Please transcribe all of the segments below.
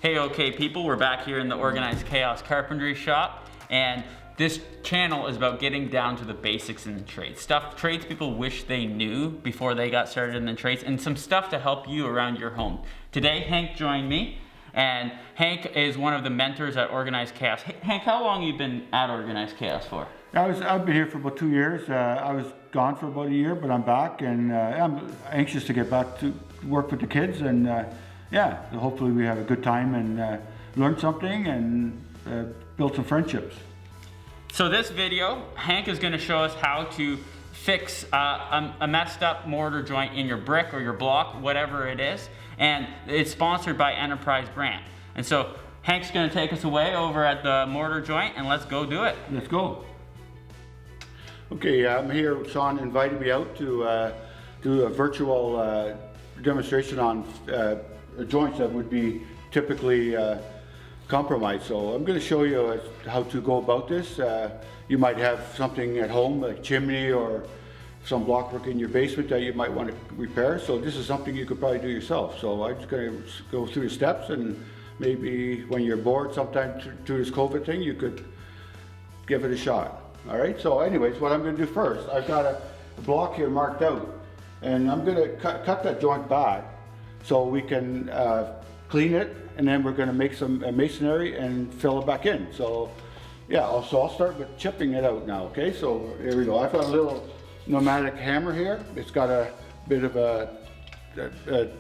Hey, okay people, we're back here in the Organized Chaos Carpentry Shop, and this channel is about getting down to the basics in the trades. Stuff tradespeople wish they knew before they got started in the trades, and some stuff to help you around your home. Today, Hank joined me, and Hank is one of the mentors at Organized Chaos. Hank, how long have you been at Organized Chaos for? I've been here for about 2 years. I was gone for about a year, but I'm back, and I'm anxious to get back to work with the kids, and yeah, hopefully we have a good time and learn something and build some friendships. So this video, Hank is going to show us how to fix a messed up mortar joint in your brick or your block, whatever it is, and it's sponsored by Enterprise Brand. And so Hank's going to take us away over at the mortar joint, and let's go do it. Let's go. Okay, I'm here. Sean invited me out to do a virtual demonstration on joints that would be typically compromised. So I'm going to show you how to go about this. You might have something at home, like chimney or some blockwork in your basement that you might want to repair. So this is something you could probably do yourself. So I'm just going to go through the steps, and maybe when you're bored sometime through this COVID thing, you could give it a shot. All right, so anyways, what I'm going to do first, I've got a block here marked out, and I'm going to cut that joint back so we can clean it, and then we're going to make some masonry and fill it back in. So yeah, so I'll start with chipping it out now. Okay, so here we go. I've got a little pneumatic hammer here. It's got a bit of a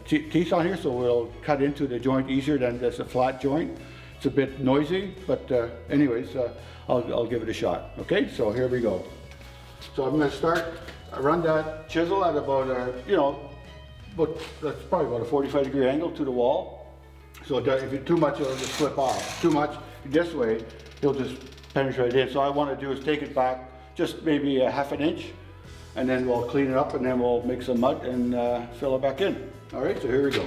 teeth on here, so we'll cut into the joint easier than just a flat joint. It's a bit noisy, but anyways, I'll give it a shot. Okay, so here we go. So I'm going to start. I run that chisel at about that's probably about a 45-degree angle to the wall. So if it's too much, it'll just slip off. Too much this way, it'll just penetrate in. So all I want to do is take it back just maybe a ½ inch, and then we'll clean it up, and then we'll make some mud and fill it back in. All right, so here we go.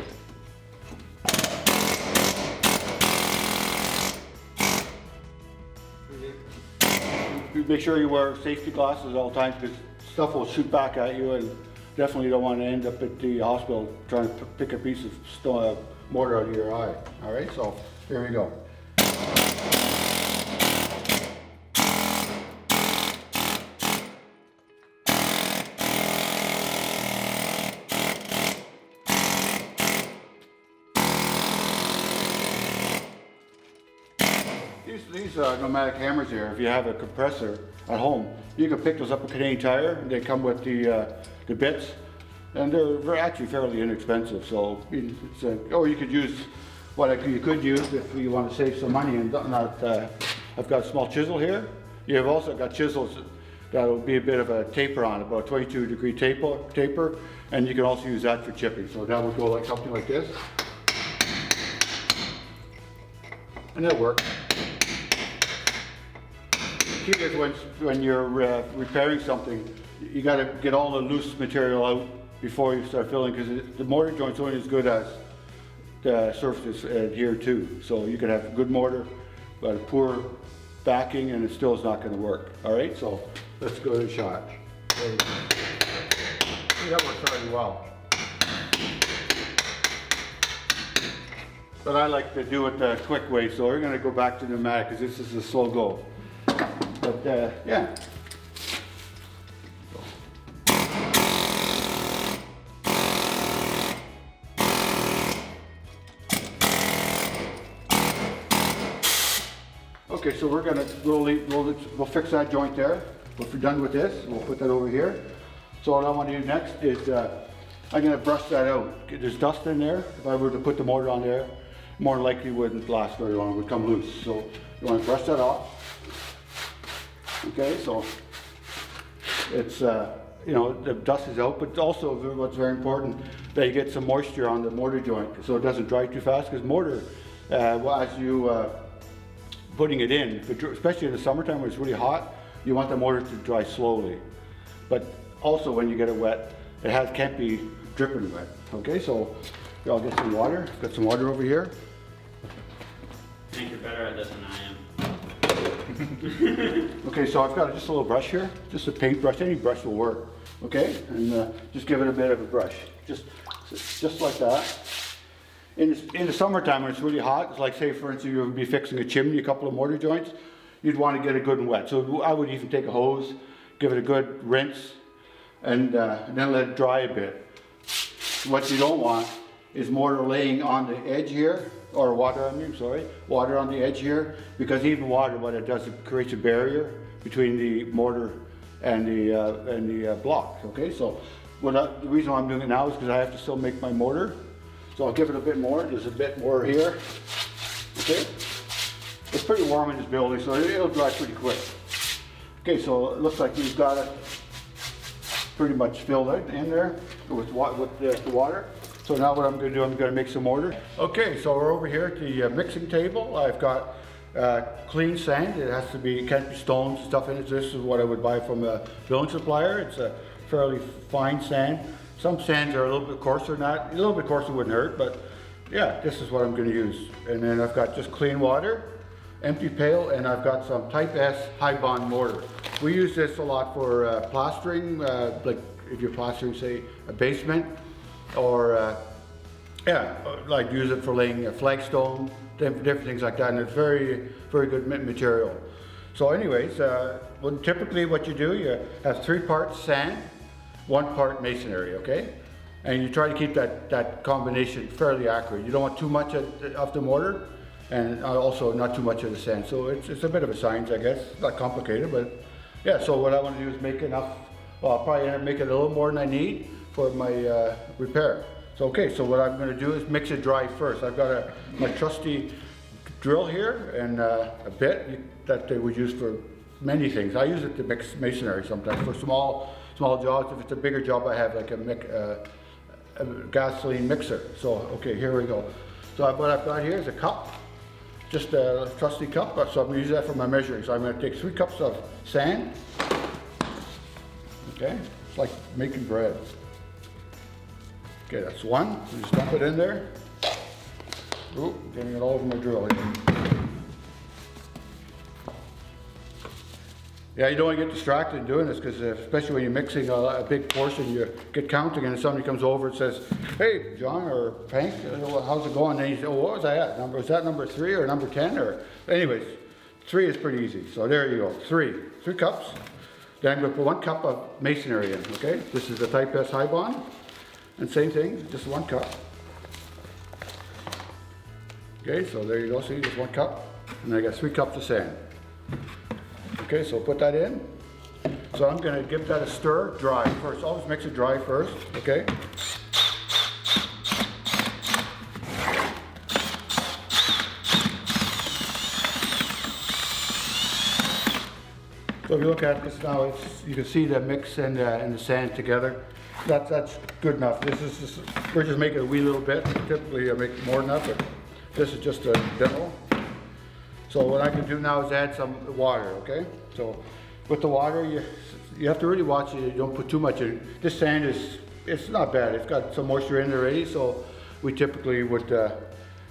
Make sure you wear safety glasses at all times, because stuff will shoot back at you, and definitely don't want to end up at the hospital trying to pick a piece of mortar out of your eye. All right, so here we go. These pneumatic hammers here, if you have a compressor at home, you can pick those up at Canadian Tire. They come with the bits, and they're actually fairly inexpensive. So or you could use you could use if you want to save some money and not. I've got a small chisel here. You have also got chisels that will be a bit of a taper on, about 22-degree taper, and you can also use that for chipping. So that would go like something like this, and that'll work. The key is when you're repairing something, you got to get all the loose material out before you start filling, because the mortar joint's only as good as the surface is adhered to. So you could have good mortar, but a poor backing, and it still is not going to work. All right, so let's go to the shot. There you go. That works very well. But I like to do it the quick way, so we're going to go back to pneumatic, because this is a slow go. But yeah. Okay, so we'll fix that joint there. If we're done with this, we'll put that over here. So what I want to do next is I'm going to brush that out. There's dust in there. If I were to put the mortar on there, more likely wouldn't last very long. It would come loose. So you want to brush that off. Okay, so it's the dust is out, but also what's very important, that you get some moisture on the mortar joint so it doesn't dry too fast, because mortar, as you putting it in, especially in the summertime when it's really hot, you want the mortar to dry slowly. But also when you get it wet, it can't be dripping wet. Okay, so I'll get some water. Got some water over here. I think you're better at this than I am. Okay, so I've got just a little brush here, just a paintbrush. Any brush will work. Okay, and just give it a bit of a brush, just like that. In the summertime when it's really hot, it's like say for instance you would be fixing a chimney, a couple of mortar joints, you'd want to get it good and wet. So I would even take a hose, give it a good rinse, and then let it dry a bit. What you don't want is mortar laying on the edge here, or water on the edge here, because even water, what it does, it creates a barrier between the mortar and the blocks. Okay, so the reason why I'm doing it now is because I have to still make my mortar. So I'll give it a bit more. There's a bit more here. Okay, it's pretty warm in this building, so it'll dry pretty quick. Okay, so it looks like we've got it pretty much filled in there with the water. So now what I'm going to do, I'm going to make some mortar. Okay, so we're over here at the mixing table. I've got clean sand. It has to be, it can't be stones and stuff in it. This is what I would buy from a building supplier. It's a fairly fine sand. Some sands are a little bit coarser than that. A little bit coarser wouldn't hurt, but yeah, this is what I'm going to use. And then I've got just clean water, empty pail, and I've got some Type S high bond mortar. We use this a lot for plastering, like if you're plastering, say, a basement, or like use it for laying a flagstone, different things like that, and it's very, very good material. So anyways, typically what you do, you have 3 parts sand, 1 part masonry, okay? And you try to keep that combination fairly accurate. You don't want too much of the mortar, and also not too much of the sand. So it's a bit of a science, I guess. It's not complicated, but yeah, so what I want to do is make enough, well, I'll probably end up making a little more than I need for my repair. So okay, so what I'm going to do is mix it dry first. I've got my trusty drill here and a bit that they would use for many things. I use it to mix masonry sometimes for small jobs. If it's a bigger job, I have like a gasoline mixer. So okay, here we go. So what I've got here is a cup, just a trusty cup. So I'm going to use that for my measuring. So I'm going to take 3 cups of sand. Okay, it's like making bread. Okay, that's 1. So just dump it in there. Ooh, getting it all over my drill here. Yeah, you don't want to get distracted doing this, because especially when you're mixing a big portion, you get counting and somebody comes over and says, "Hey, John or Hank, how's it going?" And you say, "Oh, what was that number? Was that number 3 or number 10?" Or anyways, 3 is pretty easy. So there you go, 3 cups. Then I'm going to put 1 cup of masonry in. Okay, this is the Type S high bond, and same thing, just 1 cup. Okay, so there you go. See, just 1 cup, and I got 3 cups of sand. Okay, so put that in. So I'm going to give that a stir dry first. Always mix it dry first, okay? So if you look at this now, you can see the mix and the sand together. That's good enough. We're just making a wee little bit. Typically I make more than that, but this is just a demo. So what I can do now is add some water, okay? So with the water, you have to really watch it. You don't put too much in. This sand it's not bad. It's got some moisture in there already, so we typically would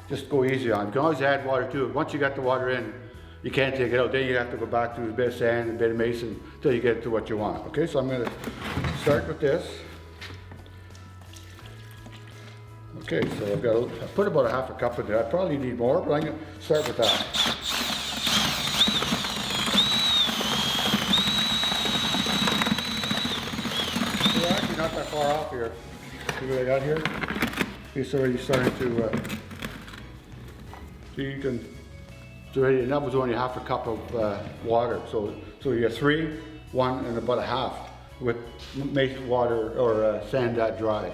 just go easy on it. You can always add water to it. Once you got the water in, you can't take it out. Then you have to go back to a bit of sand, a bit of mason, until you get it to what you want. Okay, so I'm going to start with this. Okay, so I put about a half a cup in there. I probably need more, but I'm going to start with that. We're actually not that far off here. See what I got here? It's already starting to, see, you can, it's already, and that was only half a cup of water. So you get 3, 1, and about a half with mason water or sand that dry.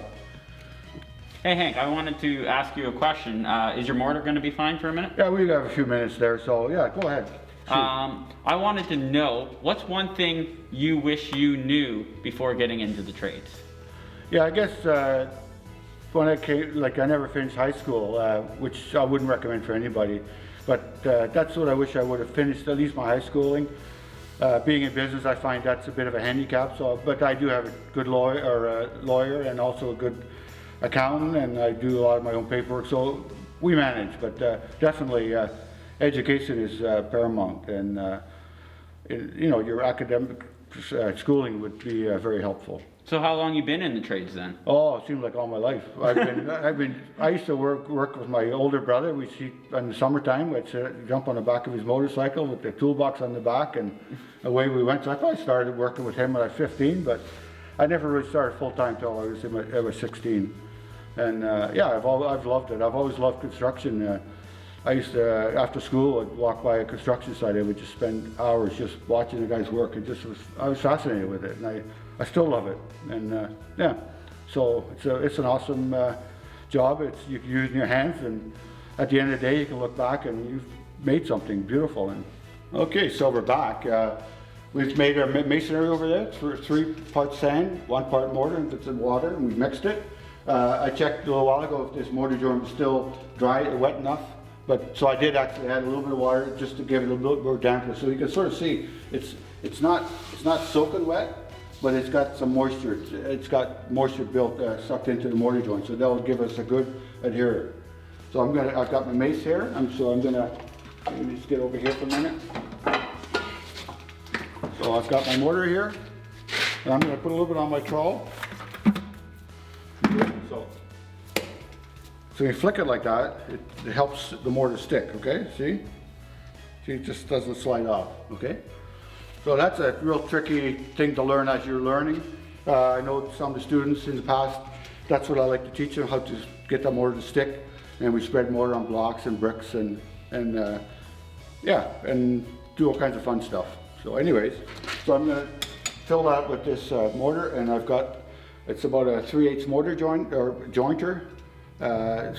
Hey Hank, I wanted to ask you a question. Is your mortar going to be fine for a minute? Yeah, we have a few minutes there, so yeah, go ahead. I wanted to know, what's one thing you wish you knew before getting into the trades? Yeah, I guess when I came, I never finished high school, which I wouldn't recommend for anybody, but that's what I wish I would have finished, at least my high schooling. Being in business, I find that's a bit of a handicap, but I do have a good lawyer and also a good accountant, and I do a lot of my own paperwork, so we manage, but definitely education is paramount, and your academic schooling would be very helpful. So how long you been in the trades then? Oh, it seems like all my life. I used to work with my older brother. We'd see in the summertime, we'd jump on the back of his motorcycle with the toolbox on the back, and away we went. So I probably started working with him when I was 15, but I never really started full time till I was 16. And yeah, I've loved it. I've always loved construction. I used to, after school, I'd walk by a construction site. I would just spend hours just watching the guys work. I was fascinated with it, and I still love it. And yeah, so it's an awesome job. You can use your hands, and at the end of the day, you can look back and you've made something beautiful. And okay, so we're back. We've made our masonry over there. It's 3 parts sand, 1 part mortar, and it's in water, and we've mixed it. I checked a little while ago if this mortar joint was still dry or wet enough. So I did actually add a little bit of water just to give it a little bit more dampness, so you can sort of see it's not soaking wet, but it's got some moisture. It's got moisture sucked into the mortar joint, so that'll give us a good adherent. So I've got my mace here. Let me just get over here for a minute. So I've got my mortar here, and I'm going to put a little bit on my trowel. So you flick it like that, it helps the mortar stick, okay? See, it just doesn't slide off, okay? So that's a real tricky thing to learn as you're learning. I know some of the students in the past, that's what I like to teach them, how to get the mortar to stick. And we spread mortar on blocks and bricks and yeah, and do all kinds of fun stuff. So anyways, so I'm gonna fill that with this mortar, and it's about a 3/8 mortar jointer.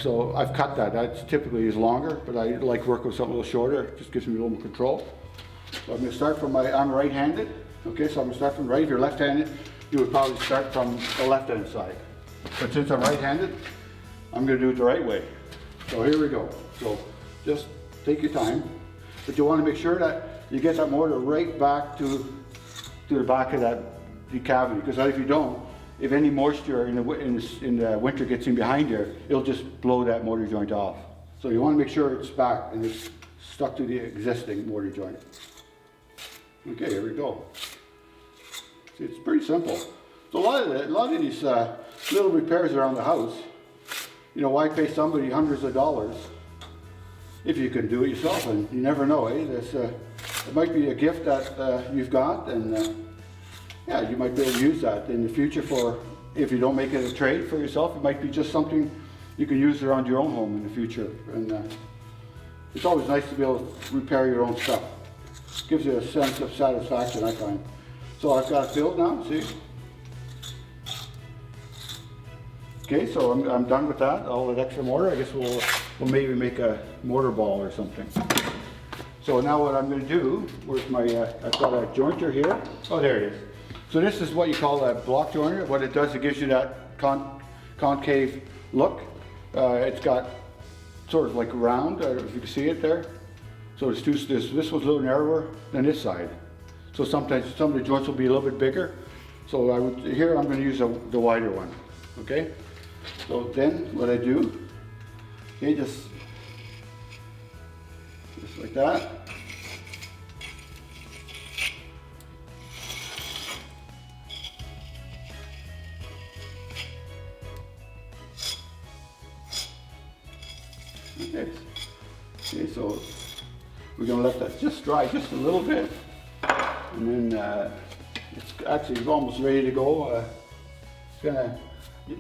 So I've cut that. That typically is longer, but I like working with something a little shorter. It just gives me a little more control. So I'm going to start from I'm right-handed. Okay, so I'm going to start from right. If you're left-handed, you would probably start from the left-hand side. But since I'm right-handed, I'm going to do it the right way. So here we go. So just take your time, but you want to make sure that you get that mortar right back to the back of the cavity, because if you don't, if any moisture in the winter gets in behind there, it'll just blow that mortar joint off. So you want to make sure it's back and it's stuck to the existing mortar joint. Okay, here we go. See, it's pretty simple. So a lot of these little repairs around the house, you know, why pay somebody hundreds of dollars if you can do it yourself? And you never know, eh? It might be a gift that you've got, and yeah, you might be able to use that in the future if you don't make it a trade for yourself. It might be just something you can use around your own home in the future. And it's always nice to be able to repair your own stuff. It gives you a sense of satisfaction, I find. So I've got it filled now, see? Okay, so I'm done with that. All that extra mortar, I guess we'll maybe make a mortar ball or something. So now what I'm going to do, where's my, I've got a jointer here. Oh, there it is. So this is what you call a block joiner. What it does, it gives you that concave look. It's got sort of like round, if you can see it there. So this one's a little narrower than this side. So sometimes some of the joints will be a little bit bigger. So here I'm going to use the wider one. Okay. So then what I do, okay, just like that. Okay, so we're going to let that just dry just a little bit, and then it's almost ready to go. It's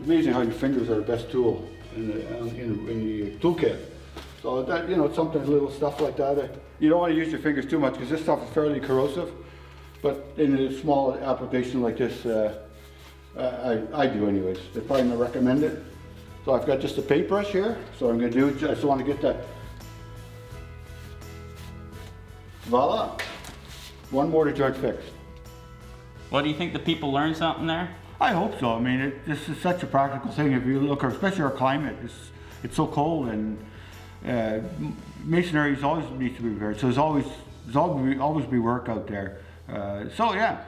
amazing how your fingers are the best tool in the toolkit. So that, you know, sometimes little stuff like that, you don't want to use your fingers too much because this stuff is fairly corrosive. But in a small application like this, I do anyways. They probably not recommend it. So I've got just a paintbrush here. So I'm going to do, I just want to get that. Voila, one mortar joint fixed. Well, do you think the people learned something there? I hope so. I mean, this is such a practical thing. If you look, especially our climate, it's so cold, and masonry always needs to be repaired. So there's always be work out there. So yeah,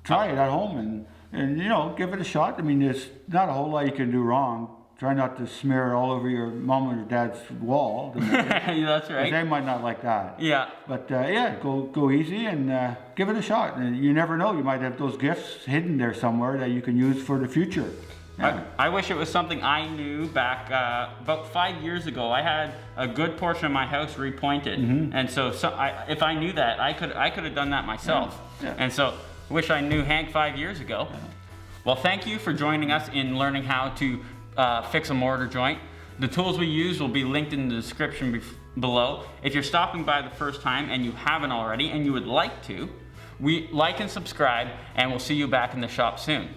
try it at home and you know, give it a shot. I mean, there's not a whole lot you can do wrong. Try not to smear it all over your mom or dad's wall. Yeah, that's right. They might not like that. Yeah. But yeah, go easy and give it a shot. And you never know, you might have those gifts hidden there somewhere that you can use for the future. Yeah. I wish it was something I knew back about 5 years ago. I had a good portion of my house repointed, and so if I knew that, I could have done that myself. Yeah. And so, wish I knew Hank 5 years ago. Yeah. Well, thank you for joining us in learning how to fix a mortar joint. The tools we use will be linked in the description below. If you're stopping by the first time and you haven't already, and you would like to, like and subscribe, and we'll see you back in the shop soon.